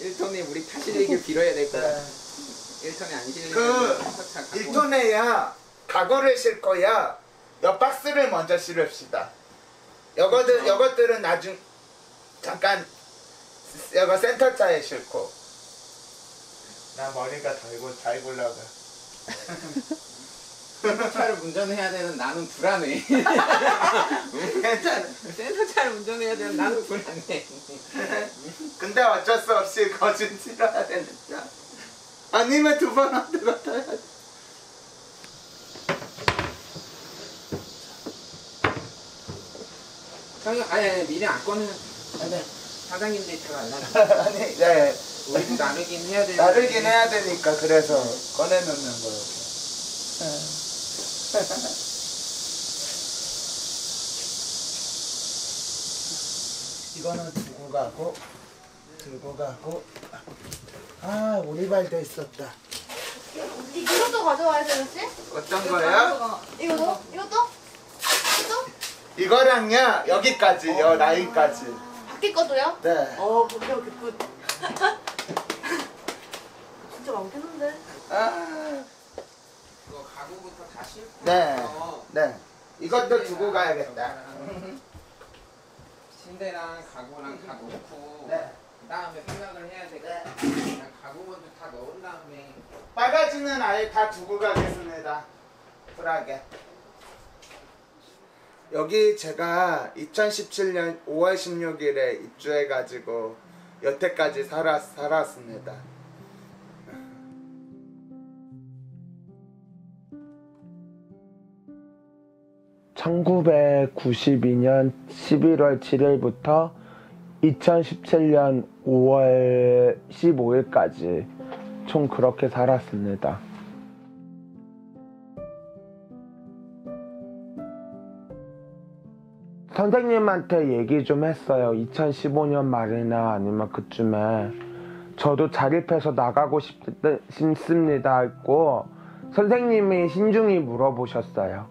1톤에 우리 타시길 빌어야 될 것 같아. 1톤에 안 실리면 그 1톤에야 가구를 싣고야 여 박스를 먼저 실읍시다. 요것들은 나중 잠깐 여거 센터차에 싣고. 나 머리가 잘 굴러가. 센터차를 운전해야 되는 나는 불안해. 괜찮아. 센터차를 운전해야 되는 나는 불안해. 근데 어쩔 수 없이 거진 치러야 되니까. 아니면 2번 얻고 타야 돼. 아니 미리 안 꺼내면 네. 사장님 데이터가 안 나가. 아니, 네. 우리도 나누긴 해야 되는데. 나르긴 해야 되니까 그래서 꺼내놓는 거예요. 이거는 들고 가고. 아, 오리발도 있었다. 이것도 가져와야 되겠지? 어떤 거야? 이것도? 이거랑요, 여기까지, 요 라인까지. 바퀴 거도요? 네. 오케이 굿. 진짜 많겠는데? 아, 이거 가구부터 다 싣고. 네. 이것도 두고 가야겠다. 침대랑 가구랑 다 놓고. 네. 그 다음에 생각을 해야 되겠다. 그냥 가구 먼저 다 넣은 다음에. 바가지는 아예 다 두고 가겠습니다. 쿨하게. 여기 제가 2017년 5월 16일에 입주해가지고 여태까지 살았습니다. (1992년 11월 7일부터) 2017년 5월 15일까지 총 그렇게 살았습니다. 선생님한테 얘기 좀 했어요. 2015년 말이나 아니면 그쯤에 저도 자립해서 나가고 싶습니다 했고, 선생님이 신중히 물어보셨어요.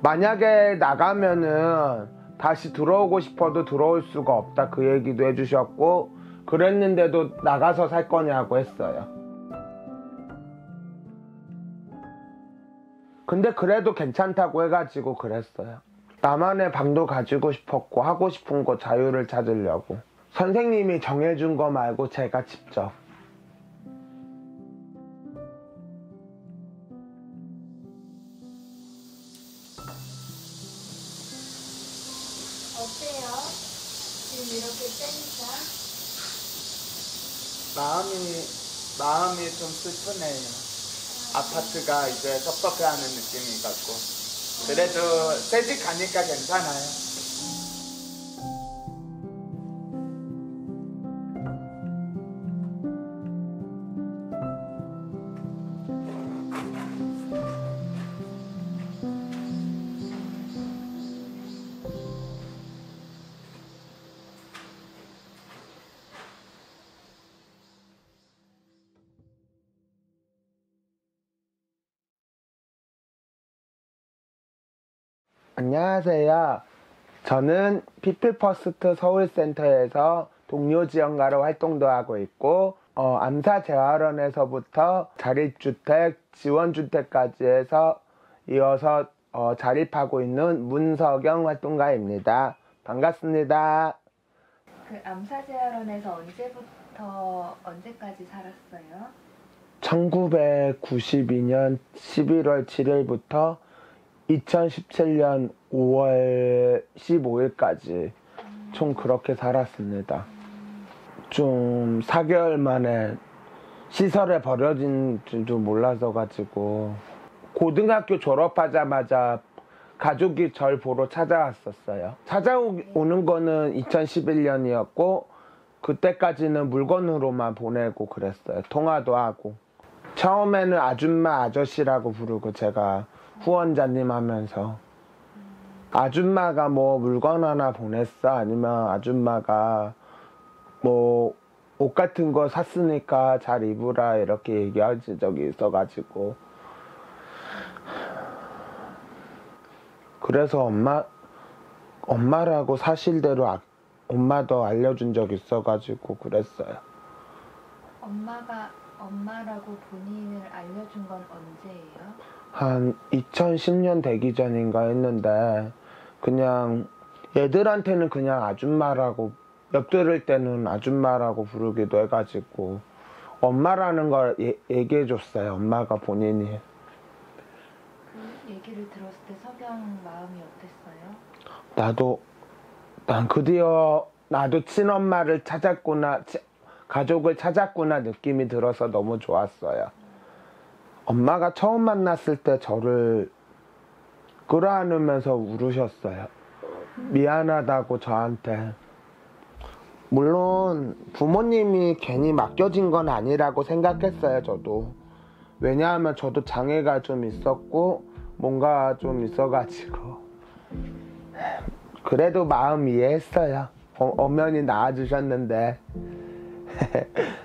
만약에 나가면은 다시 들어오고 싶어도 들어올 수가 없다, 그 얘기도 해주셨고, 그랬는데도 나가서 살 거냐고 했어요. 근데 그래도 괜찮다고 해가지고 그랬어요. 나만의 방도 가지고 싶었고, 하고 싶은 거 자유를 찾으려고. 선생님이 정해준 거 말고 제가 직접. 어때요? 지금 이렇게 빼니까? 마음이 좀 슬프네요. 아파트가 이제 섭섭해하는 느낌이 같고. 그래도 새집 가니까 괜찮아요. 안녕하세요. 저는 피플퍼스트 서울센터에서 동료 지원가로 활동도 하고 있고, 암사재활원에서부터 자립주택, 지원주택까지 해서 이어서 자립하고 있는 문석영 활동가입니다. 반갑습니다. 그 암사재활원에서 언제부터 언제까지 살았어요? 1992년 11월 7일부터 2017년 5월 15일까지 총 그렇게 살았습니다. 좀 4개월 만에 시설에 버려진 줄 몰라서 가지고, 고등학교 졸업하자마자 가족이 절 보러 찾아왔었어요. 찾아오는 거는 2011년이었고 그때까지는 물건으로만 보내고 그랬어요. 통화도 하고. 처음에는 아줌마 아저씨라고 부르고, 제가 후원자님 하면서 아줌마가 뭐 물건 하나 보냈어, 아니면 아줌마가 뭐 옷 같은 거 샀으니까 잘 입으라, 이렇게 얘기한 적이 있어가지고, 그래서 엄마라고 사실대로 엄마도 알려준 적 있어가지고 그랬어요. 엄마가 엄마라고 본인을 알려준 건 언제예요? 한 2010년 되기 전인가 했는데 그냥 얘들한테는 그냥 아줌마라고 엿들을 때는 아줌마라고 부르기도 해가지고 엄마라는 걸 얘기해줬어요. 엄마가 본인이. 그 얘기를 들었을 때 석영 마음이 어땠어요? 난 드디어 나도 친엄마를 찾았구나, 가족을 찾았구나 느낌이 들어서 너무 좋았어요. 엄마가 처음 만났을 때 저를 끌어안으면서 울으셨어요. 미안하다고 저한테. 물론 부모님이 괜히 맡겨진 건 아니라고 생각했어요, 저도. 왜냐하면 저도 장애가 좀 있었고 뭔가 좀 있어가지고 그래도 마음 이해했어요. 엄연히 낳아주셨는데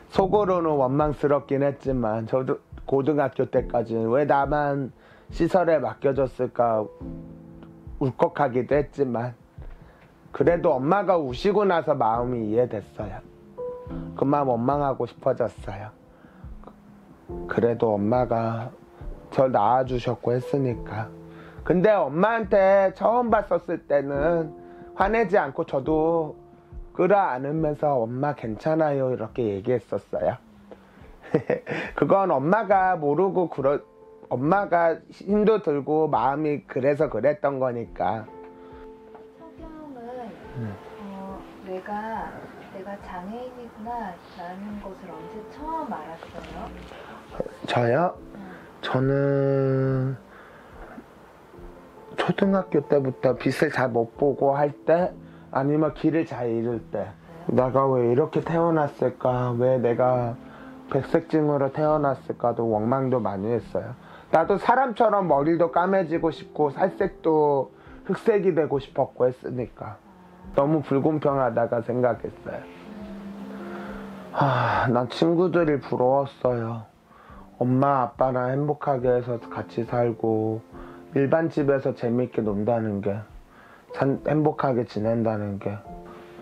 속으로는 원망스럽긴 했지만 저도 고등학교 때까지는 왜 나만 시설에 맡겨졌을까 울컥하기도 했지만 그래도 엄마가 우시고 나서 마음이 이해됐어요. 그 마음 원망하고 싶어졌어요. 그래도 엄마가 절 낳아주셨고 했으니까. 근데 엄마한테 처음 봤었을 때는 화내지 않고 저도 끌어안으면서 엄마 괜찮아요 이렇게 얘기했었어요. 그건 엄마가 모르고 엄마가 힘도 들고 마음이 그래서 그랬던 거니까. 석영은 내가 장애인이구나 라는 것을 언제 처음 알았어요? 저요? 저는 초등학교 때부터 빛을 잘 못 보고 할 때 아니면 길을 잘 잃을 때 내가 왜 이렇게 태어났을까, 왜 내가 백색증으로 태어났을까도 원망도 많이 했어요. 나도 사람처럼 머리도 까매지고 싶고 살색도 흑색이 되고 싶었고 했으니까 너무 불공평하다가 생각했어요. 난 친구들이 부러웠어요. 엄마 아빠랑 행복하게 해서 같이 살고 일반 집에서 재밌게 논다는 게, 행복하게 지낸다는 게.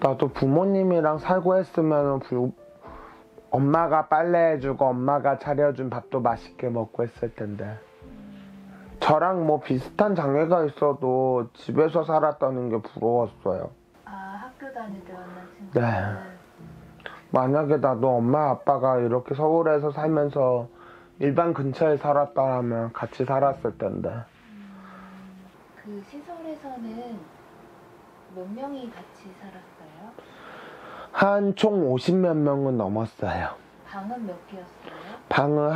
나도 부모님이랑 살고 했으면 엄마가 빨래해주고 엄마가 차려준 밥도 맛있게 먹고 했을 텐데. 저랑 뭐 비슷한 장애가 있어도 집에서 살았다는 게 부러웠어요. 학교 다닐 때 만난 친구들? 네. 만약에 나도 엄마 아빠가 이렇게 서울에서 살면서 일반 근처에 살았다면 같이 살았을 텐데. 그 시설에서는 몇 명이 같이 살았어요? 한 총 50몇 명은 넘었어요. 방은 몇 개였어요? 방은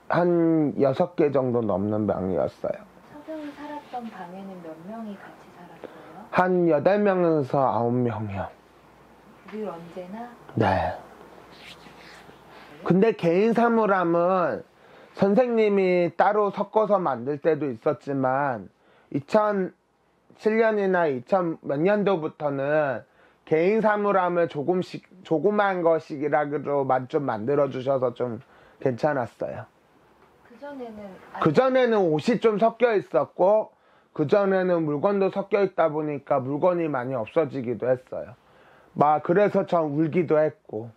한 6개 정도 넘는 방이었어요. 석영이 살았던 방에는 몇 명이 같이 살았어요? 한 8명에서 9명이요. 늘 언제나? 네. 근데 개인 사물함은 선생님이 따로 섞어서 만들 때도 있었지만 2007년이나 2000 몇 년도부터는 개인 사물함을 조그만 거씩이라도 좀 만들어 주셔서 좀 괜찮았어요. 그전에는 옷이 좀 섞여 있었고 그전에는 물건도 섞여 있다 보니까 물건이 많이 없어지기도 했어요. 그래서 전 울기도 했고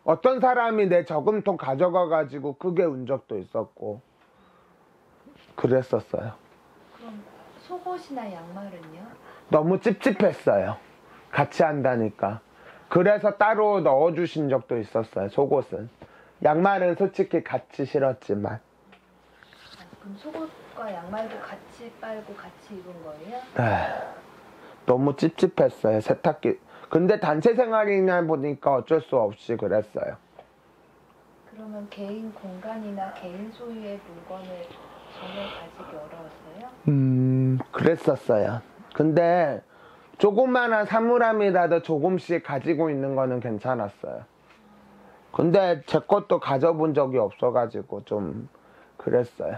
어떤 사람이 내 저금통 가져가 가지고 크게 운 적도 있었고 그랬었어요. 그럼 속옷이나 양말은요? 너무 찝찝했어요. 같이 한다니까. 그래서 따로 넣어주신 적도 있었어요. 속옷은. 양말은 솔직히 같이 싫었지만. 그럼 속옷과 양말도 같이 빨고 같이 입은 거예요? 네. 너무 찝찝했어요. 세탁기. 근데 단체 생활이냐 보니까 어쩔 수 없이 그랬어요. 그러면 개인 공간이나 개인 소유의 물건을 전혀 가지기 어려웠어요? 그랬었어요. 근데 조그만한 사물함이라도 조금씩 가지고 있는 거는 괜찮았어요. 근데 제 것도 가져본 적이 없어가지고 좀 그랬어요.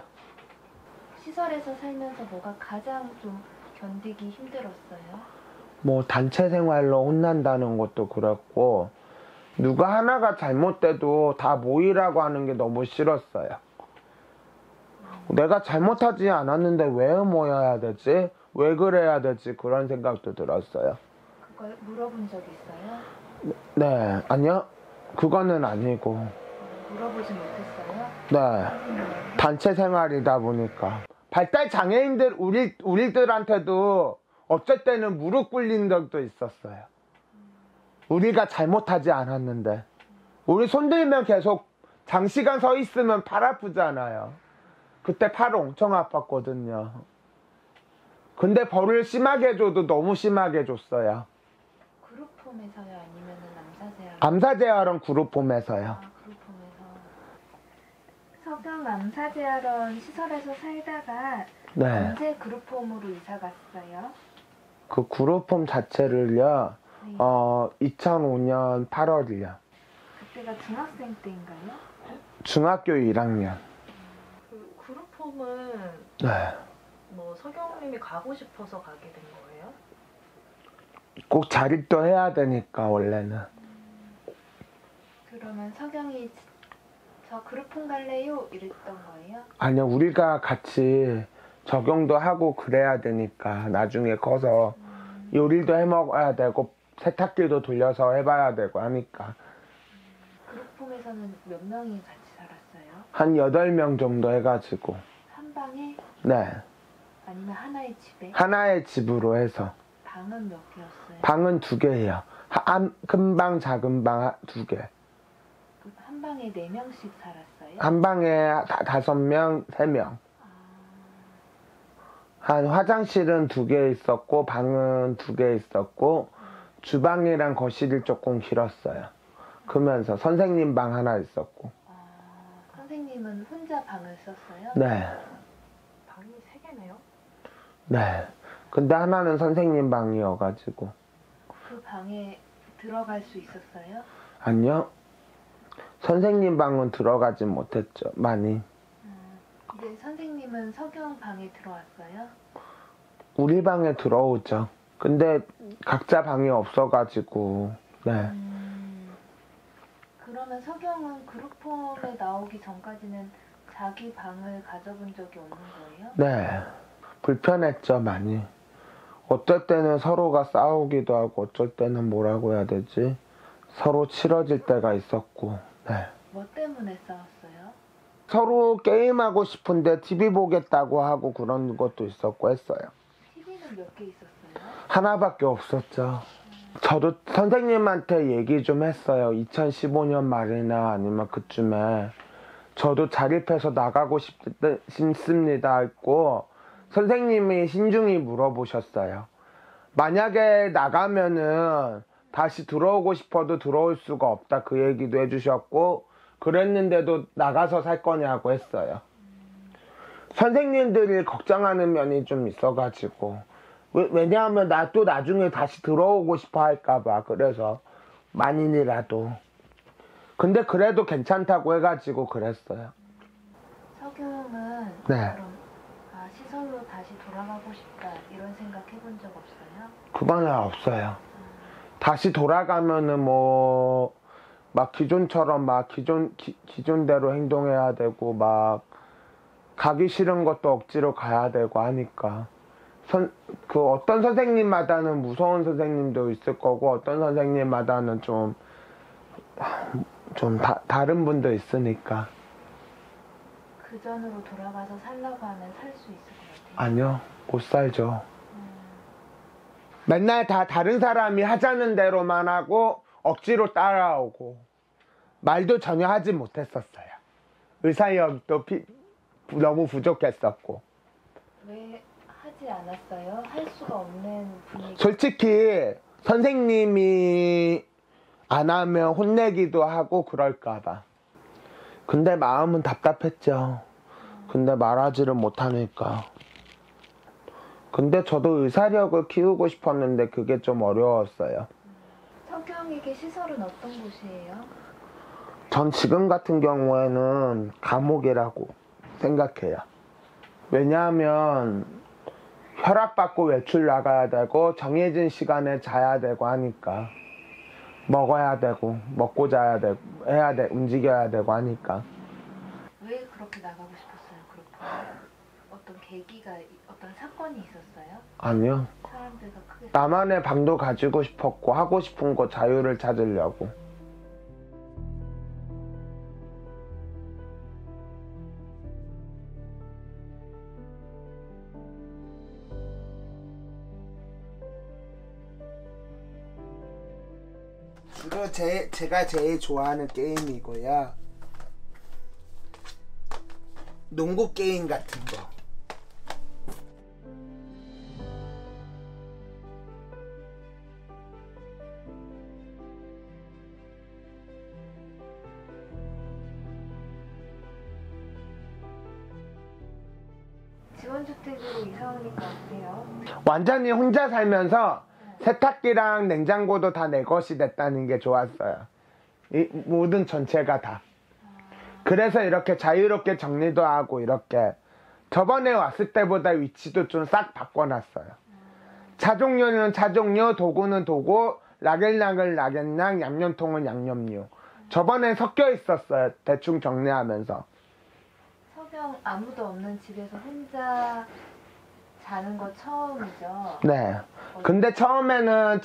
시설에서 살면서 뭐가 가장 좀 견디기 힘들었어요? 단체 생활로 혼난다는 것도 그랬고 누가 하나가 잘못돼도 다 모이라고 하는 게 너무 싫었어요. 내가 잘못하지 않았는데 왜 모여야 되지? 왜 그래야 되지? 그런 생각도 들었어요. 그걸 물어본 적 있어요? 네, 아니요. 그거는 아니고 물어보지 못했어요? 네. 선생님한테? 단체 생활이다 보니까. 발달 장애인들, 우리들한테도 어쩔 때는 무릎 꿇린 적도 있었어요. 우리가 잘못하지 않았는데. 우리 손 들면 계속 장시간 서 있으면 팔 아프잖아요. 그때 팔 엄청 아팠거든요. 근데 벌을 심하게 줘도 너무 심하게 줬어요. 그룹홈에서요? 아니면 암사제야? 암사제어런 그룹홈에서요. 아, 그룹홈에서. 석영 암사제하런 시설에서 살다가 네. 언제 그룹홈으로 이사 갔어요? 그 그룹홈 자체를요, 네. 2005년 8월이요. 그때가 중학생 때인가요? 중학교 1학년. 그 그룹홈은 네. 뭐 석영님이 가고 싶어서 가게 된 거예요? 꼭 자립도 해야 되니까, 원래는. 그러면 석영이 저 그룹홈 갈래요? 이랬던 거예요? 아니요, 우리가 같이 적용도 하고 그래야 되니까, 나중에 커서 요리도 해 먹어야 되고, 세탁기도 돌려서 해봐야 되고 하니까. 그룹홈에서는 몇 명이 같이 살았어요? 한 8명 정도 해가지고. 한 방에? 네. 아니면 하나의 집에? 하나의 집으로 해서. 방은 몇 개였어요? 방은 2개예요. 큰 방, 작은 방 2개. 한 방에 4명씩 살았어요? 한 방에 5명, 3명. 한 화장실은 2개 있었고, 방은 2개 있었고, 주방이랑 거실이 조금 길었어요. 그러면서 선생님 방 하나 있었고. 선생님은 혼자 방을 썼어요? 네. 방이 3개네요? 네. 근데 하나는 선생님 방이어가지고. 그 방에 들어갈 수 있었어요? 아니요. 선생님 방은 들어가진 못했죠. 많이. 이제 선생님은 석영 방에 들어왔어요? 우리 방에 들어오죠. 근데 각자 방이 없어가지고. 네. 그러면 석영은 그룹홈에 나오기 전까지는 자기 방을 가져본 적이 없는 거예요? 네. 불편했죠, 많이. 어쩔 때는 서로가 싸우기도 하고, 어쩔 때는 뭐라고 해야 되지? 서로 치러질 때가 있었고, 네. 뭐 때문에 싸웠어요? 서로 게임하고 싶은데 TV 보겠다고 하고 그런 것도 있었고 했어요. TV는 몇 개 있었어요? 하나밖에 없었죠. 저도 선생님한테 얘기 좀 했어요. 2015년 말이나 아니면 그쯤에 저도 자립해서 나가고 싶습니다 했고, 선생님이 신중히 물어보셨어요. 만약에 나가면은 다시 들어오고 싶어도 들어올 수가 없다, 그 얘기도 해주셨고, 그랬는데도 나가서 살 거냐고 했어요. 선생님들이 걱정하는 면이 좀 있어가지고, 왜냐하면 나 또 나중에 다시 들어오고 싶어 할까봐. 그래서 만인이라도. 근데 그래도 괜찮다고 해가지고 그랬어요. 석영은 네. 그럼 시설로 다시 돌아가고 싶다 이런 생각 해본 적 없어요? 그거는 없어요. 다시 돌아가면은 뭐 막 기존처럼 막 기존대로 행동해야 되고, 막 가기 싫은 것도 억지로 가야 되고 하니까. 그 어떤 선생님마다는 무서운 선생님도 있을 거고, 어떤 선생님마다는 좀 다른 분도 있으니까. 그 전으로 돌아가서 살라고 하면 살 수 있을 것 같아요. 아니요, 못 살죠. 맨날 다 다른 사람이 하자는 대로만 하고 억지로 따라오고, 말도 전혀 하지 못했었어요. 의사력도 너무 부족했었고. 왜 하지 않았어요? 할 수가 없는 분위기. 솔직히 선생님이 안 하면 혼내기도 하고 그럴까봐. 근데 마음은 답답했죠. 근데 말하지를 못하니까. 근데 저도 의사력을 키우고 싶었는데 그게 좀 어려웠어요. 석영에게 시설은 어떤 곳이에요? 전 지금 같은 경우에는 감옥이라고 생각해요. 왜냐하면 혈압받고 외출 나가야 되고, 정해진 시간에 자야 되고 하니까. 먹어야 되고, 먹고 자야 되고, 움직여야 되고 하니까. 왜 그렇게 나가고 싶었어요? 그렇게 어떤 계기가, 어떤 사건이 있었어요? 아니요. 사람들과 크게 나만의 방도 가지고 싶었고, 하고 싶은 거 자유를 찾으려고. 이거 제가 제일 좋아하는 게임이고요. 농구 게임 같은 거. 지원주택으로 이사 오니까 어때요? 완전히 혼자 살면서 세탁기랑 냉장고도 다 내 것이 됐다는 게 좋았어요. 이 모든 전체가 다. 그래서 이렇게 자유롭게 정리도 하고 이렇게 저번에 왔을 때보다 위치도 좀 싹 바꿔놨어요. 차 종류는 차 종류, 도구는 도구, 락앤락은 락앤락, 양념통은 양념류. 저번에 섞여 있었어요. 대충 정리하면서. 석영 아무도 없는 집에서 혼자 자는 거 처음이죠? 네. 근데 처음에는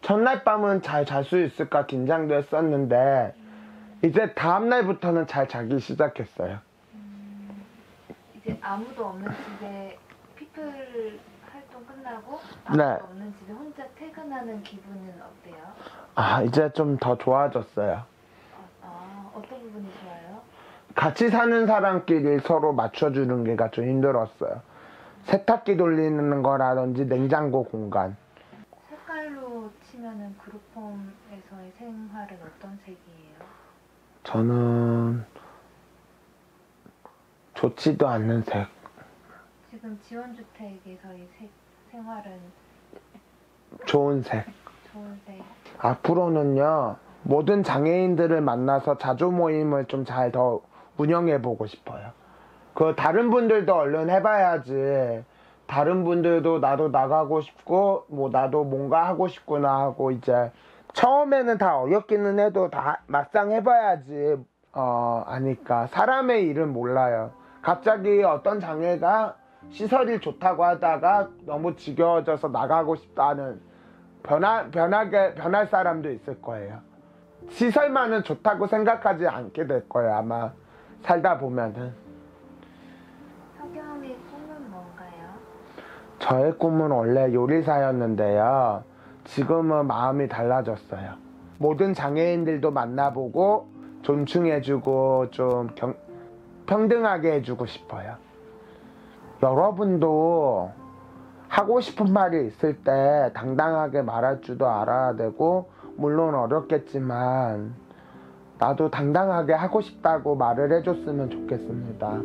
전날 밤은 잘 잘 수 있을까 긴장도 했었는데 이제 다음날부터는 잘 자기 시작했어요. 이제 아무도 없는 집에 피플 활동 끝나고 네. 아무도 없는 집에 혼자 퇴근하는 기분은 어때요? 아, 이제 좀 더 좋아졌어요. 어떤 부분이 좋아요? 같이 사는 사람끼리 서로 맞춰주는 게가 좀 힘들었어요. 세탁기 돌리는 거라든지 냉장고 공간. 색깔로 치면은 그룹홈에서의 생활은 어떤 색이에요? 저는 좋지도 않는 색. 지금 지원주택에서의 생활은 좋은 색. 좋은 색. 앞으로는요, 모든 장애인들을 만나서 자조 모임을 좀 잘 더 운영해보고 싶어요. 그 다른 분들도 얼른 해봐야지. 다른 분들도 나도 나가고 싶고 뭐 나도 뭔가 하고 싶구나 하고 이제 처음에는 다 어렵기는 해도 다 막상 해봐야지 아니까. 사람의 일은 몰라요. 갑자기 어떤 장애가 시설이 좋다고 하다가 너무 지겨워져서 나가고 싶다는 변할 사람도 있을 거예요. 시설만은 좋다고 생각하지 않게 될 거예요, 아마 살다 보면은. 석영의 꿈은 뭔가요? 저의 꿈은 원래 요리사였는데요. 지금은 마음이 달라졌어요. 모든 장애인들도 만나보고 존중해주고 좀 평등하게 해주고 싶어요. 여러분도 하고 싶은 말이 있을 때 당당하게 말할 줄도 알아야 되고, 물론 어렵겠지만 나도 당당하게 하고 싶다고 말을 해줬으면 좋겠습니다.